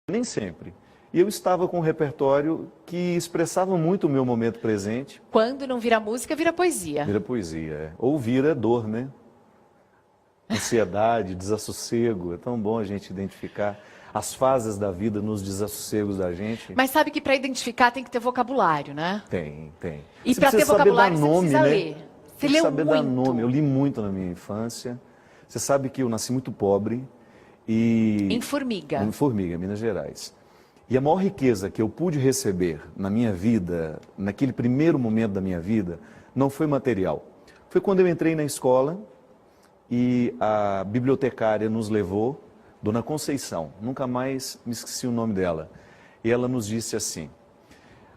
Nem sempre. E eu estava com um repertório que expressava muito o meu momento presente. Quando não vira música, vira poesia. Vira poesia, é. Ou vira dor, né? Ansiedade, desassossego. É tão bom a gente identificar as fases da vida nos desassossegos da gente. Mas sabe que para identificar tem que ter vocabulário, né? Tem. E Você para ter precisa saber vocabulário, dar nome, você precisa né? ler. Você Tem que leu saber muito. dar nome. Eu li muito na minha infância. Você sabe que eu nasci muito pobre e... Em Formiga. Em Formiga, Minas Gerais. E a maior riqueza que eu pude receber na minha vida, naquele primeiro momento da minha vida, não foi material. Foi quando eu entrei na escola e a bibliotecária nos levou, Dona Conceição, nunca mais me esqueci o nome dela. E ela nos disse assim: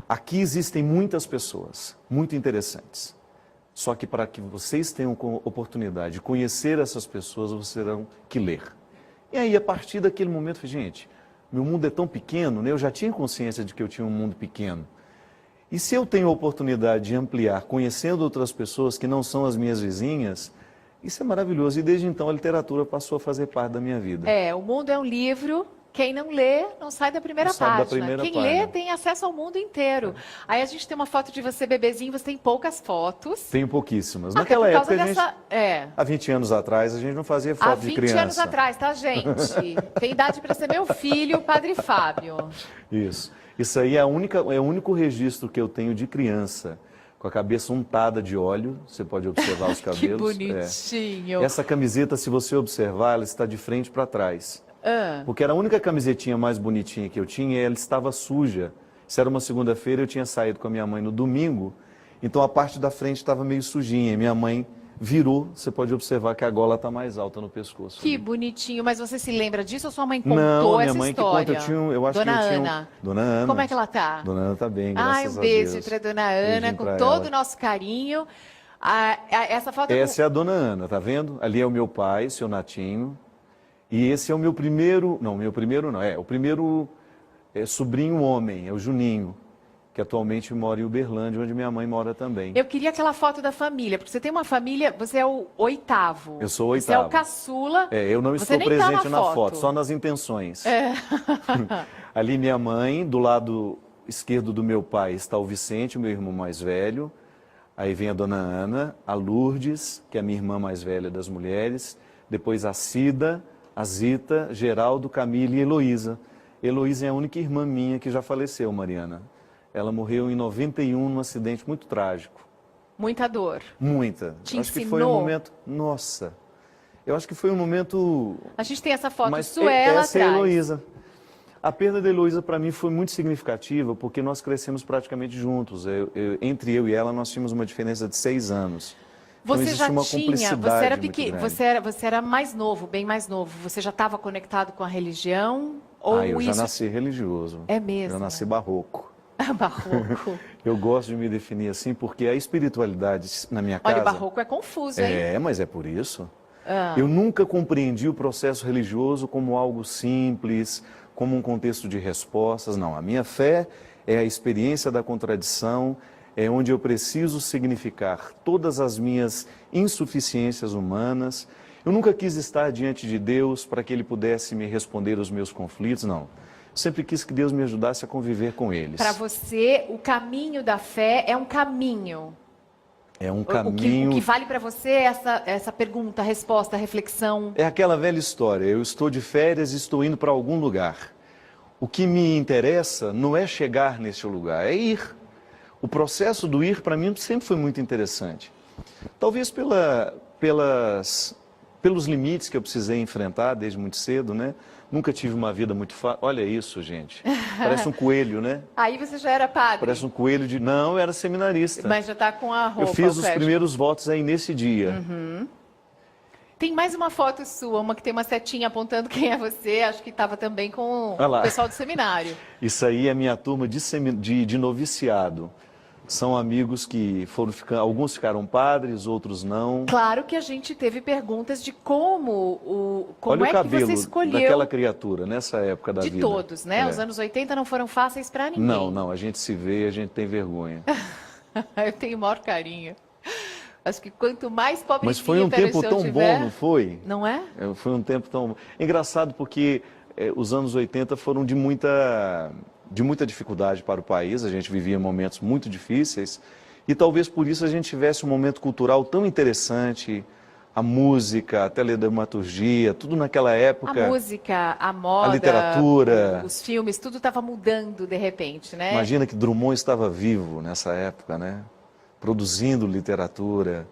aqui existem muitas pessoas muito interessantes. Só que para que vocês tenham oportunidade de conhecer essas pessoas, vocês terão que ler. E aí, a partir daquele momento, eu falei, gente, meu mundo é tão pequeno, né? Eu já tinha consciência de que eu tinha um mundo pequeno. E se eu tenho a oportunidade de ampliar, conhecendo outras pessoas que não são as minhas vizinhas, isso é maravilhoso. E desde então a literatura passou a fazer parte da minha vida. O mundo é um livro. Quem não lê, não sai da primeira página. Quem lê tem acesso ao mundo inteiro. Aí a gente tem uma foto de você bebezinho, você tem poucas fotos. Tenho pouquíssimas. Até Naquela época, há 20 anos atrás, a gente não fazia foto de criança. Há 20 anos atrás, tá, gente? Tem idade para ser meu filho, o Padre Fábio. Isso. Isso aí é o único registro que eu tenho de criança, com a cabeça untada de óleo. Você pode observar os cabelos. Que bonitinho. Essa camiseta, se você observar, ela está de frente para trás. Porque era a única camisetinha mais bonitinha que eu tinha e ela estava suja. Isso era uma segunda-feira, eu tinha saído com a minha mãe no domingo, então a parte da frente estava meio sujinha. E minha mãe virou, você pode observar que a gola está mais alta no pescoço. Que bonitinho, mas você se lembra disso ou sua mãe contou Não, essa minha mãe história? Que conta, eu acho Dona que eu tinha Ana. Dona Ana. Como é que ela tá? Dona Ana tá bem, graças a Deus. Um beijo para Dona Ana, Beijinho com todo o nosso carinho. Essa foto... Essa é a Dona Ana, tá vendo? Ali é o meu pai, seu Natinho. E esse é o meu primeiro, o primeiro sobrinho homem, é o Juninho, que atualmente mora em Uberlândia, onde minha mãe mora também. Eu queria aquela foto da família, porque você tem uma família, você é o oitavo. Eu sou o oitavo. Você é o caçula. Eu não estou presente na foto, só nas intenções. Ali minha mãe, do lado esquerdo do meu pai está o Vicente, o meu irmão mais velho. Aí vem a Dona Ana, a Lourdes, que é a minha irmã mais velha das mulheres. Depois a Cida, a Zita, Geraldo, Camila e Heloísa. Heloísa é a única irmã minha que já faleceu, Mariana. Ela morreu em 91 num acidente muito trágico. Muita dor. Muita. Te acho ensinou? Que foi um momento... Nossa. Eu acho que foi um momento... A gente tem essa foto Mas sua ela essa é atrás. a Heloísa. A perda da Heloísa para mim foi muito significativa, porque nós crescemos praticamente juntos. Entre eu e ela, nós tínhamos uma diferença de 6 anos. Você então, já uma tinha, você era pequeno, você era mais novo, bem mais novo. Você já estava conectado com a religião? Ou eu já nasci religioso. É mesmo? Eu nasci barroco. Barroco. Eu gosto de me definir assim, porque a espiritualidade na minha casa... Olha, barroco é confuso, hein? Mas é por isso. Eu nunca compreendi o processo religioso como algo simples, como um contexto de respostas. Não, a minha fé é a experiência da contradição, é onde eu preciso significar todas as minhas insuficiências humanas. Eu nunca quis estar diante de Deus para que Ele pudesse me responder os meus conflitos, não. Eu sempre quis que Deus me ajudasse a conviver com eles. Para você, o caminho da fé é um caminho. É um caminho... O que vale para você é essa pergunta, resposta, reflexão? É aquela velha história, eu estou de férias e estou indo para algum lugar. O que me interessa não é chegar nesse lugar, é ir. O processo do ir, para mim, sempre foi muito interessante. Talvez pelos limites que eu precisei enfrentar desde muito cedo, né? Nunca tive uma vida muito fácil. Olha isso, gente. Parece um coelho, né? Aí você já era padre? Parece um coelho de... Não, eu era seminarista. Mas já está com a roupa. Eu fiz os primeiros votos aí nesse dia. Tem mais uma foto sua, uma que tem uma setinha apontando quem é você. Acho que estava também com o pessoal do seminário. Isso aí é minha turma de noviciado. São amigos que foram ficando, alguns ficaram padres, outros não. Claro que a gente teve perguntas de como Olha é o cabelo que você escolheu daquela criatura nessa época da vida. De todos, né? Os anos 80 não foram fáceis para ninguém. Não, a gente se vê, a gente tem vergonha. Eu tenho o maior carinho. Acho que quanto mais pobrezinha Mas foi um tempo tão bom, não foi? Não é? Foi um tempo tão... Engraçado porque os anos 80 foram de muita dificuldade para o país, a gente vivia momentos muito difíceis, e talvez por isso a gente tivesse um momento cultural tão interessante, a música, a teledramaturgia, tudo naquela época. A música, a moda, a literatura, os filmes, tudo estava mudando de repente, né? Imagina que Drummond estava vivo nessa época, né? Produzindo literatura.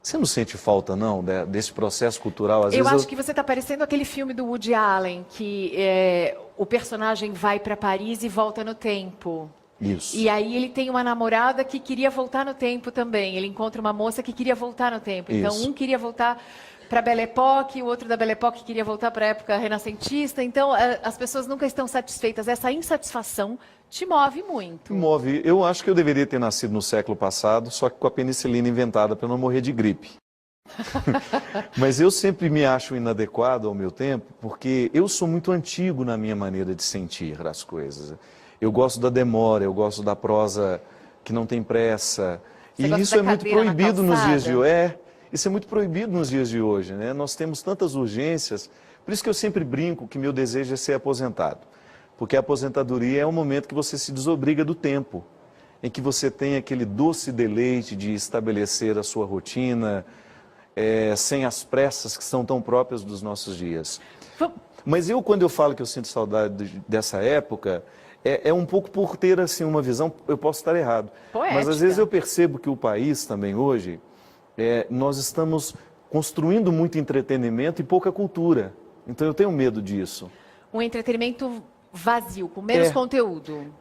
Você não sente falta, não, desse processo cultural? Às eu vezes acho que você está parecendo aquele filme do Woody Allen, que o personagem vai para Paris e volta no tempo. Isso. E aí ele tem uma namorada que queria voltar no tempo também. Ele encontra uma moça que queria voltar no tempo. Então, um queria voltar para a Belle Époque, o outro da Belle Époque queria voltar para a época renascentista. Então, as pessoas nunca estão satisfeitas. Essa insatisfação te move muito. Move. Eu acho que eu deveria ter nascido no século passado, só que com a penicilina inventada para não morrer de gripe. Mas eu sempre me acho inadequado ao meu tempo, porque eu sou muito antigo na minha maneira de sentir as coisas. Eu gosto da demora, eu gosto da prosa que não tem pressa. Você e isso é muito proibido nos dias de hoje. Isso é muito proibido nos dias de hoje, né? Nós temos tantas urgências. Por isso que eu sempre brinco que meu desejo é ser aposentado. Porque a aposentadoria é o momento que você se desobriga do tempo, em que você tem aquele doce deleite de estabelecer a sua rotina, sem as pressas que são tão próprias dos nossos dias. Mas quando eu falo que eu sinto saudade dessa época, é um pouco por ter assim, uma visão, eu posso estar errado. Poética. Mas às vezes eu percebo que o país também hoje, nós estamos construindo muito entretenimento e pouca cultura. Então eu tenho medo disso. Um entretenimento vazio, com menos conteúdo.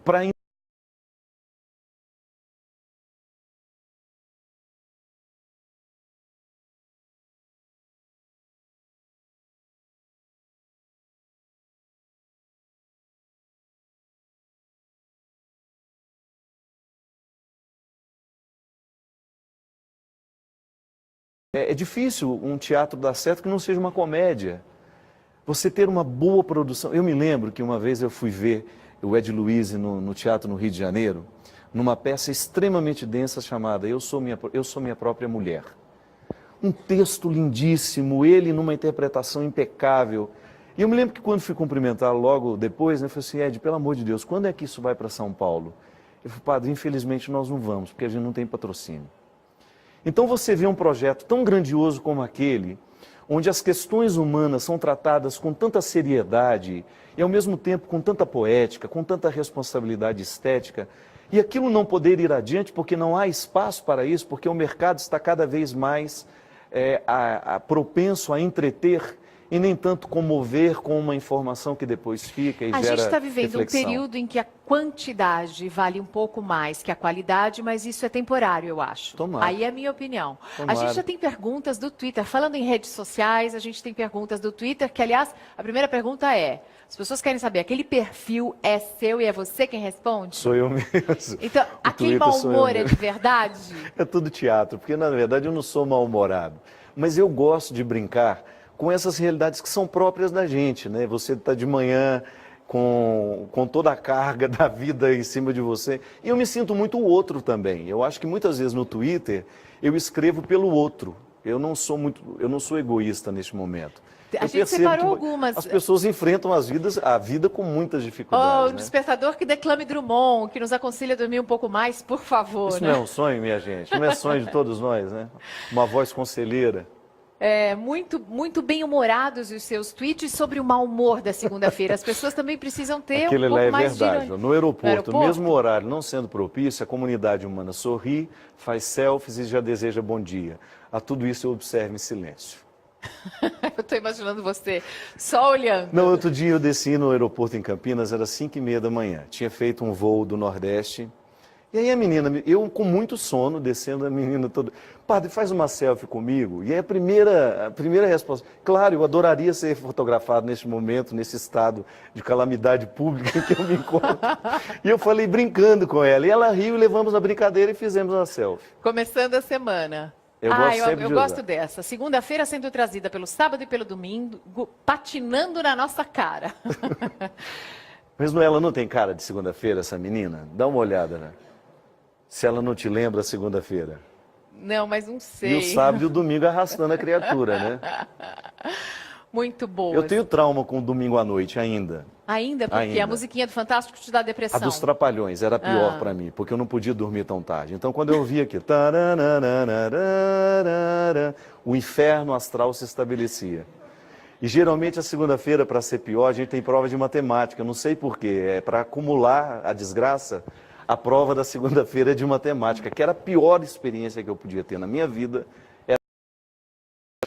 É difícil um teatro dar certo que não seja uma comédia. Você ter uma boa produção. Eu me lembro que uma vez eu fui ver o Ed Luiz no teatro no Rio de Janeiro, numa peça extremamente densa chamada Eu Sou Minha Própria Mulher. Um texto lindíssimo, ele numa interpretação impecável. E eu me lembro que quando fui cumprimentá-lo logo depois, né, eu falei assim, Ed, pelo amor de Deus, quando é que isso vai para São Paulo? Eu falei, padre, infelizmente nós não vamos, porque a gente não tem patrocínio. Então você vê um projeto tão grandioso como aquele, onde as questões humanas são tratadas com tanta seriedade e ao mesmo tempo com tanta poética, com tanta responsabilidade estética, e aquilo não poder ir adiante porque não há espaço para isso, porque o mercado está cada vez mais propenso a entreter e nem tanto comover com uma informação que depois fica e gera reflexão. A gente está vivendo um período em que a quantidade vale um pouco mais que a qualidade, mas isso é temporário, eu acho. Tomara. Aí é a minha opinião. Tomara. A gente já tem perguntas do Twitter. Falando em redes sociais, a gente tem perguntas do Twitter, que, aliás, a primeira pergunta é, as pessoas querem saber, aquele perfil é seu e é você quem responde? Sou eu mesmo. Então, aquele mau humor é de verdade? É tudo teatro, porque na verdade eu não sou mal-humorado. Mas eu gosto de brincar com essas realidades que são próprias da gente, né? Você está de manhã com toda a carga da vida em cima de você. E eu me sinto muito o outro também. Eu acho que muitas vezes no Twitter eu escrevo pelo outro. Eu não sou egoísta neste momento. A gente separou algumas. As pessoas enfrentam a vida com muitas dificuldades. O despertador que declame Drummond, que nos aconselha a dormir um pouco mais, por favor. Isso né? não é um sonho, minha gente. Não é sonho de todos nós, né? Uma voz conselheira. Muito bem-humorados os seus tweets sobre o mau humor da segunda-feira. As pessoas também precisam ter Aquele um pouco lá é mais verdade. de... No aeroporto, mesmo horário não sendo propício, a comunidade humana sorri, faz selfies e já deseja bom dia. A tudo isso eu observo em silêncio. Eu estou imaginando você só olhando. Não, outro dia eu desci no aeroporto em Campinas, era 5h30 da manhã. Tinha feito um voo do Nordeste. E aí a menina, eu com muito sono, descendo, a menina toda, padre, faz uma selfie comigo? E aí a primeira resposta, claro, eu adoraria ser fotografado neste momento, nesse estado de calamidade pública em que eu me encontro. E eu falei brincando com ela, e ela riu, e levamos na brincadeira e fizemos uma selfie. Começando a semana. Eu gosto dessa. Segunda-feira sendo trazida pelo sábado e pelo domingo, patinando na nossa cara. Mas ela não tem cara de segunda-feira, essa menina? Dá uma olhada, né? Se ela não te lembra segunda-feira. Não, mas não sei. E o sábado e o domingo arrastando a criatura, né? muito boas. Eu tenho trauma com o Domingo à Noite ainda. Ainda? Porque Ainda. a musiquinha do Fantástico te dá depressão. A dos Trapalhões era pior para mim, porque eu não podia dormir tão tarde. Então, quando eu ouvia aqui, o inferno astral se estabelecia. E geralmente a segunda-feira, para ser pior, a gente tem prova de matemática. Eu não sei porquê, é para acumular a desgraça. A prova da segunda-feira é de matemática, que era a pior experiência que eu podia ter na minha vida.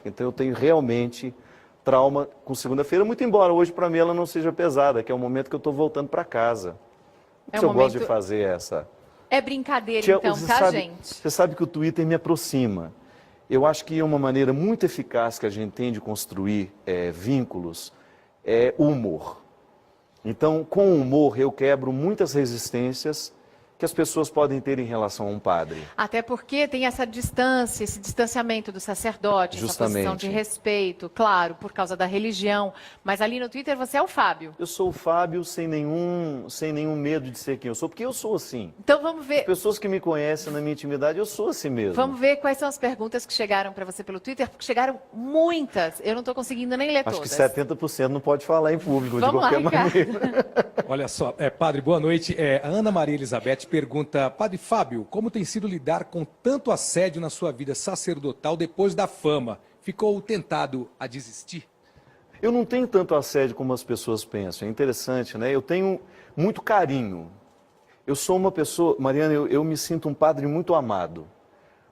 Então eu tenho realmente trauma com segunda-feira, muito embora hoje para mim ela não seja pesada, que é o momento que eu estou voltando para casa. O que eu gosto de fazer essa? É brincadeira então, tá, gente? Você sabe que o Twitter me aproxima. Eu acho que uma maneira muito eficaz que a gente tem de construir vínculos é o humor. Então, com o humor eu quebro muitas resistências que as pessoas podem ter em relação a um padre. Até porque tem essa distância, esse distanciamento do sacerdote, Justamente. essa posição de respeito, claro, por causa da religião. Mas ali no Twitter você é o Fábio. Eu sou o Fábio sem nenhum medo de ser quem eu sou, porque eu sou assim. Então vamos ver. As pessoas que me conhecem na minha intimidade, eu sou assim mesmo. Vamos ver quais são as perguntas que chegaram para você pelo Twitter, porque chegaram muitas. Eu não estou conseguindo nem ler Acho todas. que 70% não pode falar em público, Vamos de qualquer lá, maneira. Olha só, padre, boa noite. A Ana Maria Elizabeth pergunta, padre Fábio, como tem sido lidar com tanto assédio na sua vida sacerdotal depois da fama? Ficou tentado a desistir? Eu não tenho tanto assédio como as pessoas pensam. É interessante, né? Eu tenho muito carinho. Eu sou uma pessoa, Mariana, eu me sinto um padre muito amado,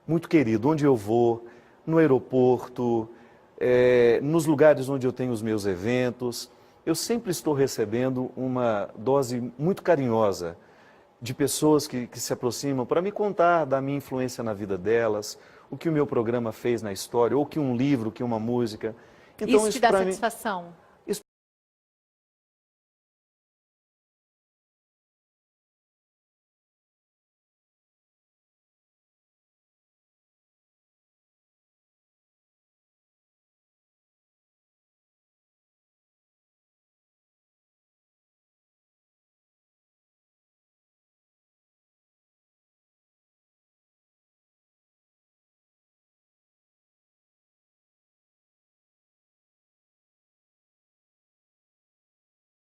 muito querido. Onde eu vou, no aeroporto, nos lugares onde eu tenho os meus eventos, eu sempre estou recebendo uma dose muito carinhosa de pessoas que se aproximam para me contar da minha influência na vida delas, o que o meu programa fez na história, ou que um livro, que uma música. Então, isso te dá satisfação?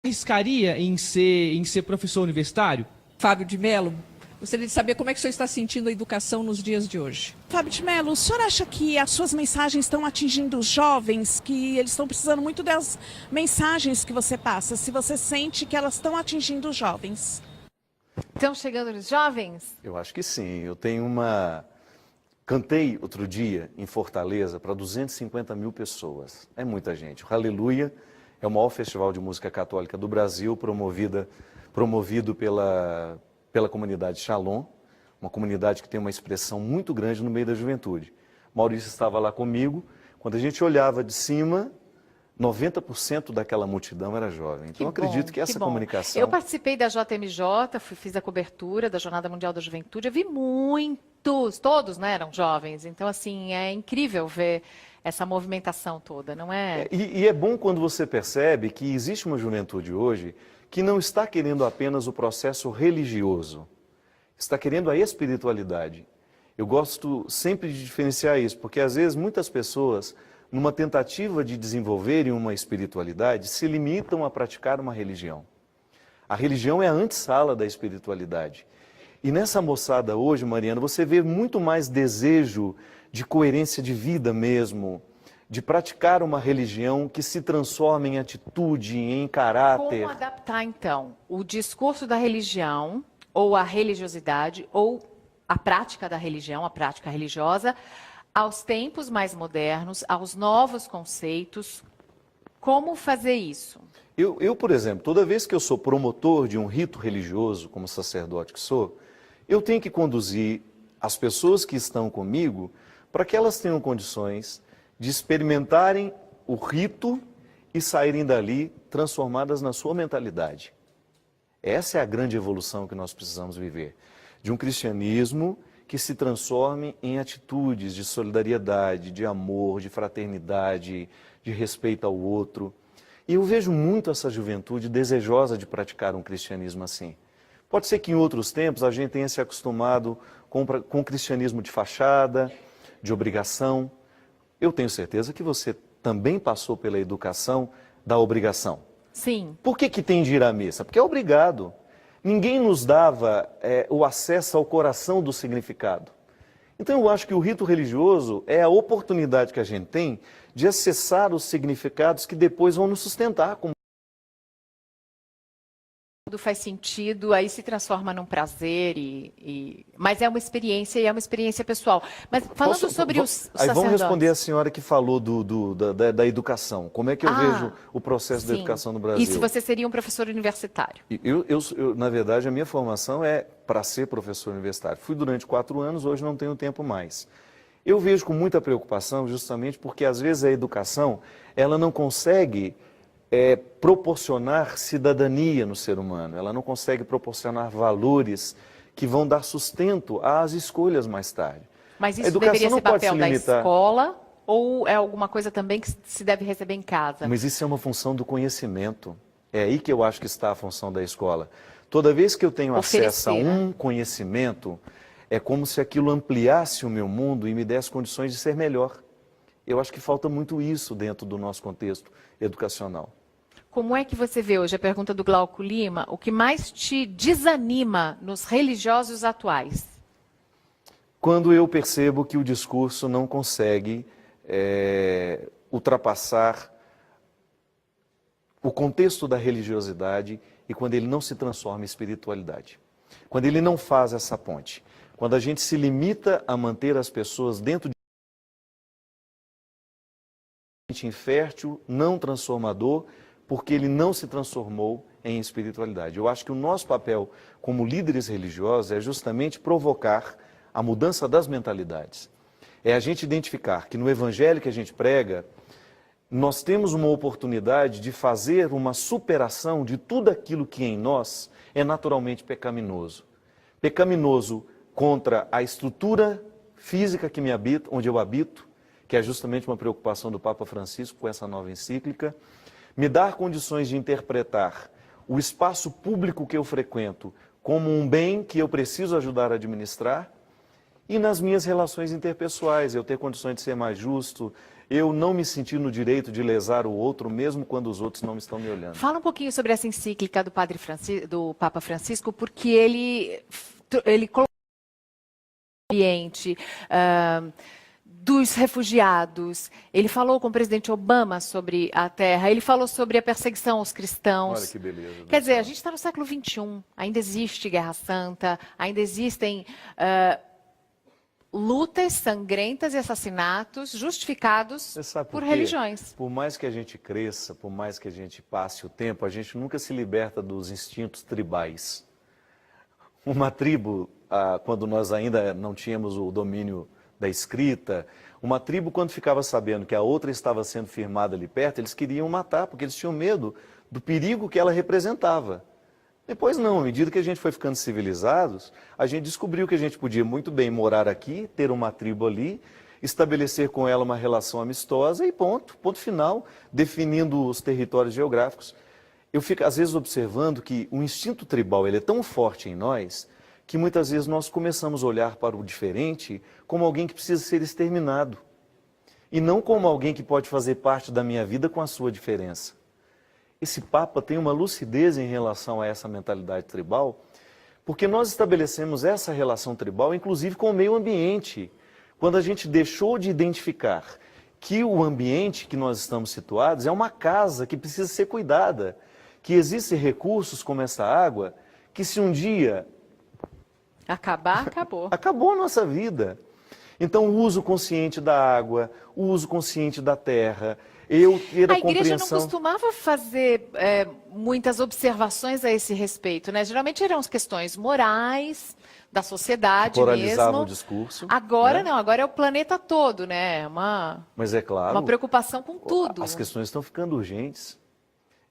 Arriscaria em ser professor universitário? Fábio de Mello, gostaria de saber como é que o senhor está sentindo a educação nos dias de hoje. Fábio de Mello, o senhor acha que as suas mensagens estão atingindo os jovens, que eles estão precisando muito das mensagens que você passa? Se você sente que elas estão atingindo os jovens? Estão chegando nos jovens? Eu acho que sim. Eu tenho Cantei outro dia em Fortaleza para 250 mil pessoas. É muita gente. O Aleluia é o maior festival de música católica do Brasil, promovido pela comunidade Shalom, uma comunidade que tem uma expressão muito grande no meio da juventude. Maurício estava lá comigo. Quando a gente olhava de cima, 90% daquela multidão era jovem. Então, eu acredito que essa comunicação... Eu participei da JMJ, fiz a cobertura da Jornada Mundial da Juventude, eu vi muitos, todos, né, eram jovens. Então, assim, é incrível ver essa movimentação toda, não é? E é bom quando você percebe que existe uma juventude hoje que não está querendo apenas o processo religioso, está querendo a espiritualidade. Eu gosto sempre de diferenciar isso, porque às vezes muitas pessoas, numa tentativa de desenvolverem uma espiritualidade, se limitam a praticar uma religião. A religião é a antessala da espiritualidade. E nessa moçada hoje, Mariana, você vê muito mais desejo de coerência de vida mesmo, de praticar uma religião que se transforma em atitude, em caráter. Como adaptar, então, o discurso da religião, ou a religiosidade, ou a prática da religião, a prática religiosa, aos tempos mais modernos, aos novos conceitos? Como fazer isso? Eu, por exemplo, toda vez que eu sou promotor de um rito religioso, como sacerdote que sou, eu tenho que conduzir as pessoas que estão comigo para que elas tenham condições de experimentarem o rito e saírem dali transformadas na sua mentalidade. Essa é a grande evolução que nós precisamos viver. De um cristianismo que se transforme em atitudes de solidariedade, de amor, de fraternidade, de respeito ao outro. E eu vejo muito essa juventude desejosa de praticar um cristianismo assim. Pode ser que em outros tempos a gente tenha se acostumado com o cristianismo de fachada, de obrigação. Eu tenho certeza que você também passou pela educação da obrigação. Sim. Por que que tem de ir à missa? Porque é obrigado. Ninguém nos dava o acesso ao coração do significado. Então eu acho que o rito religioso é a oportunidade que a gente tem de acessar os significados que depois vão nos sustentar como Tudo faz sentido, aí se transforma num prazer, mas é uma experiência e é uma experiência pessoal. Mas falando sobre os Aí vamos sacerdotes. responder a senhora que falou da educação. Como é que eu vejo o processo da Sim. educação no Brasil? E se você seria um professor universitário? Na verdade, a minha formação é para ser professor universitário. Fui durante 4 anos, hoje não tenho tempo mais. Eu vejo com muita preocupação justamente porque às vezes a educação ela não consegue proporcionar cidadania no ser humano, ela não consegue proporcionar valores que vão dar sustento às escolhas mais tarde. Mas A isso educação deveria não ser pode papel se da limitar. escola ou é alguma coisa também que se deve receber em casa? Mas isso é uma função do conhecimento. É aí que eu acho que está a função da escola. Toda vez que eu tenho acesso a um conhecimento, é como se aquilo ampliasse o meu mundo e me desse condições de ser melhor. Eu acho que falta muito isso dentro do nosso contexto educacional. Como é que você vê hoje, a pergunta do Glauco Lima, o que mais te desanima nos religiosos atuais? Quando eu percebo que o discurso não consegue ultrapassar o contexto da religiosidade e quando ele não se transforma em espiritualidade. Quando ele não faz essa ponte. Quando a gente se limita a manter as pessoas dentro de um infértil, não transformador, porque ele não se transformou em espiritualidade. Eu acho que o nosso papel como líderes religiosos é justamente provocar a mudança das mentalidades. É a gente identificar que no evangelho que a gente prega, nós temos uma oportunidade de fazer uma superação de tudo aquilo que em nós é naturalmente pecaminoso. Pecaminoso contra a estrutura física que me habita, onde eu habito, que é justamente uma preocupação do Papa Francisco com essa nova encíclica, me dar condições de interpretar o espaço público que eu frequento como um bem que eu preciso ajudar a administrar e nas minhas relações interpessoais, eu ter condições de ser mais justo, eu não me sentir no direito de lesar o outro, mesmo quando os outros não estão me olhando. Fala um pouquinho sobre essa encíclica do Papa Francisco, porque ele colocou o ambiente dos refugiados, ele falou com o presidente Obama sobre a terra, ele falou sobre a perseguição aos cristãos. Olha que beleza. Quer dizer, a gente está no século XXI, ainda existe Guerra Santa, ainda existem lutas sangrentas e assassinatos justificados por religiões. Por mais que a gente cresça, por mais que a gente passe o tempo, a gente nunca se liberta dos instintos tribais. Uma tribo, quando nós ainda não tínhamos o domínio da escrita, uma tribo, quando ficava sabendo que a outra estava sendo firmada ali perto, eles queriam matar, porque eles tinham medo do perigo que ela representava. Depois não, à medida que a gente foi ficando civilizados, a gente descobriu que a gente podia muito bem morar aqui, ter uma tribo ali, estabelecer com ela uma relação amistosa e ponto final, definindo os territórios geográficos. Eu fico às vezes observando que o instinto tribal ele é tão forte em nós, que muitas vezes nós começamos a olhar para o diferente como alguém que precisa ser exterminado. E não como alguém que pode fazer parte da minha vida com a sua diferença. Esse Papa tem uma lucidez em relação a essa mentalidade tribal, porque nós estabelecemos essa relação tribal, inclusive com o meio ambiente. Quando a gente deixou de identificar que o ambiente que nós estamos situados é uma casa que precisa ser cuidada, que existem recursos como essa água, que se um dia acabar, acabou. Acabou a nossa vida. Então, o uso consciente da água, o uso consciente da terra, eu ter a igreja compreensão... não costumava fazer muitas observações a esse respeito, né? Geralmente eram as questões morais, da sociedade mesmo. Moralizavam o discurso. Agora né? não, agora é o planeta todo, né? Mas é claro... Uma preocupação com tudo. As questões estão ficando urgentes.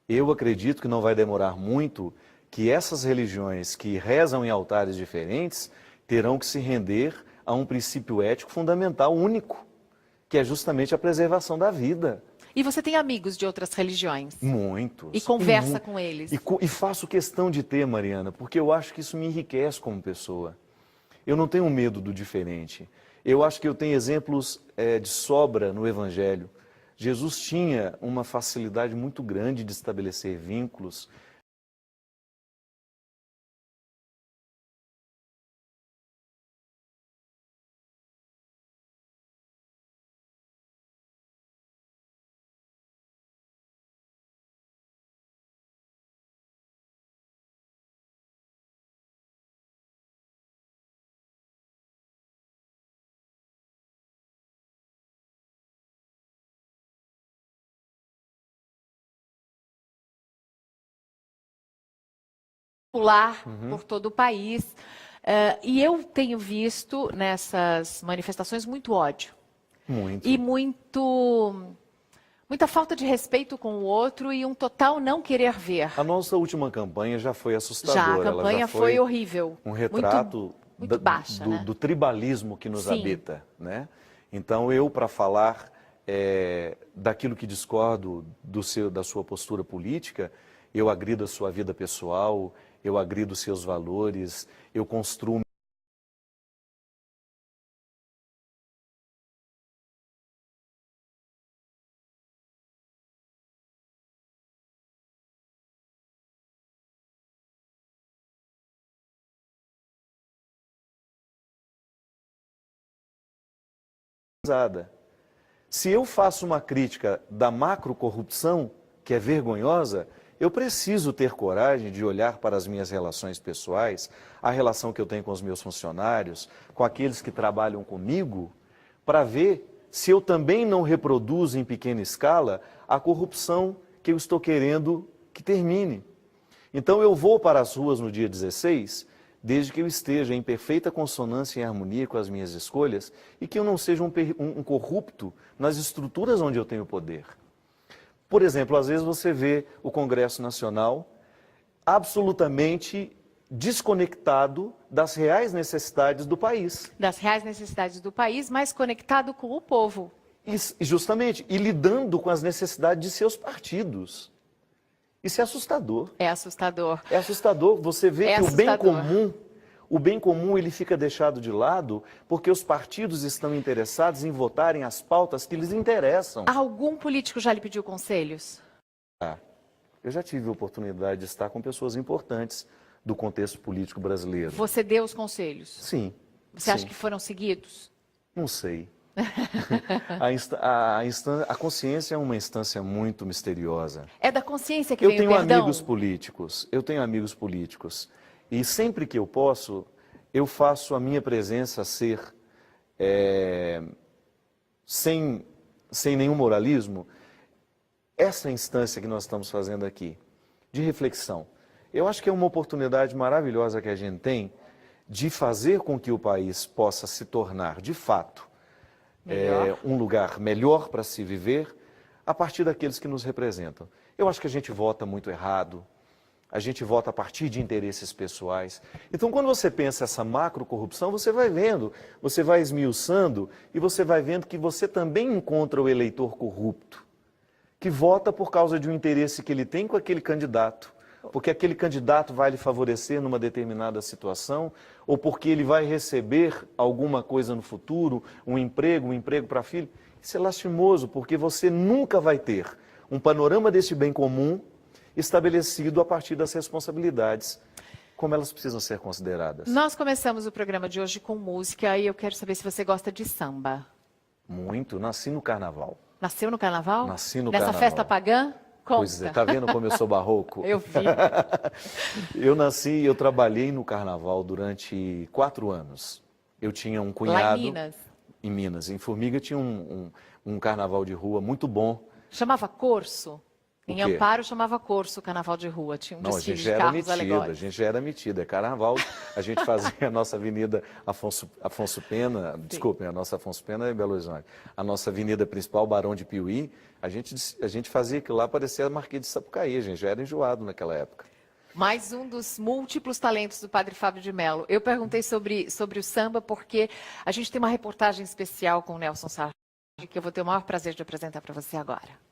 Eu acredito que não vai demorar muito que essas religiões que rezam em altares diferentes terão que se render a um princípio ético fundamental único, que é justamente a preservação da vida. E você tem amigos de outras religiões? Muitos. E conversa com eles? E faço questão de ter, Mariana, porque eu acho que isso me enriquece como pessoa. Eu não tenho medo do diferente. Eu acho que eu tenho exemplos de sobra no Evangelho. Jesus tinha uma facilidade muito grande de estabelecer vínculos. Popular por todo o país. E eu tenho visto nessas manifestações muito ódio. Muito. E muita falta de respeito com o outro e um total não querer ver. A nossa última campanha já foi assustadora. Já, a campanha foi horrível. Um retrato muito baixa, né? do tribalismo que nos Sim. habita, né? Então, eu, para falar daquilo que discordo da sua postura política, eu agrido a sua vida pessoal, eu agrido os seus valores, eu construo organizada. Se eu faço uma crítica da macrocorrupção, que é vergonhosa, eu preciso ter coragem de olhar para as minhas relações pessoais, a relação que eu tenho com os meus funcionários, com aqueles que trabalham comigo, para ver se eu também não reproduzo em pequena escala a corrupção que eu estou querendo que termine. Então eu vou para as ruas no dia 16, desde que eu esteja em perfeita consonância e harmonia com as minhas escolhas e que eu não seja um corrupto nas estruturas onde eu tenho poder. Por exemplo, às vezes você vê o Congresso Nacional absolutamente desconectado das reais necessidades do país. Das reais necessidades do país, mas conectado com o povo. Justamente, e lidando com as necessidades de seus partidos. Isso é assustador. É assustador. É assustador. Você vê que o bem comum ele fica deixado de lado porque os partidos estão interessados em votarem as pautas que lhes interessam. Algum político já lhe pediu conselhos? Eu já tive a oportunidade de estar com pessoas importantes do contexto político brasileiro. Você deu os conselhos? Sim. Você acha que foram seguidos? Não sei. A consciência é uma instância muito misteriosa. É da consciência que vem o perdão? Eu tenho amigos políticos. E sempre que eu posso, eu faço a minha presença ser, sem nenhum moralismo, essa instância que nós estamos fazendo aqui, de reflexão. Eu acho que é uma oportunidade maravilhosa que a gente tem de fazer com que o país possa se tornar, de fato, um lugar melhor para se viver a partir daqueles que nos representam. Eu acho que a gente vota muito errado, a gente vota a partir de interesses pessoais. Então, quando você pensa essa macro-corrupção, você vai vendo, você vai esmiuçando e você vai vendo que você também encontra o eleitor corrupto, que vota por causa de um interesse que ele tem com aquele candidato, porque aquele candidato vai lhe favorecer numa determinada situação, ou porque ele vai receber alguma coisa no futuro, um emprego para filho. Isso é lastimoso, porque você nunca vai ter um panorama desse bem comum estabelecido a partir das responsabilidades, como elas precisam ser consideradas. Nós começamos o programa de hoje com música e eu quero saber se você gosta de samba. Muito, nasci no carnaval. Nasceu no carnaval? Nasci no Nessa carnaval. Festa pagã? Conta. Pois é, tá vendo como eu sou barroco? Eu vi. Eu trabalhei no carnaval durante 4 anos. Eu tinha um cunhado... Lá em Minas? Em Minas. Em Formiga tinha um carnaval de rua muito bom. Chamava Corso? Em quê? Amparo chamava Corso o carnaval de rua. Tinha um Não, a desfile gente de já era carros metida, alegóricos. a gente já era metida. É carnaval, a gente fazia a nossa avenida Afonso Pena, desculpem, a nossa Afonso Pena é Belo Horizonte. A nossa avenida principal, Barão de Piuí, a gente fazia aquilo lá, parecia a Marquês de Sapucaí, a gente já era enjoado naquela época. Mais um dos múltiplos talentos do Padre Fábio de Mello. Eu perguntei sobre o samba porque a gente tem uma reportagem especial com o Nelson Sargent, que eu vou ter o maior prazer de apresentar para você agora.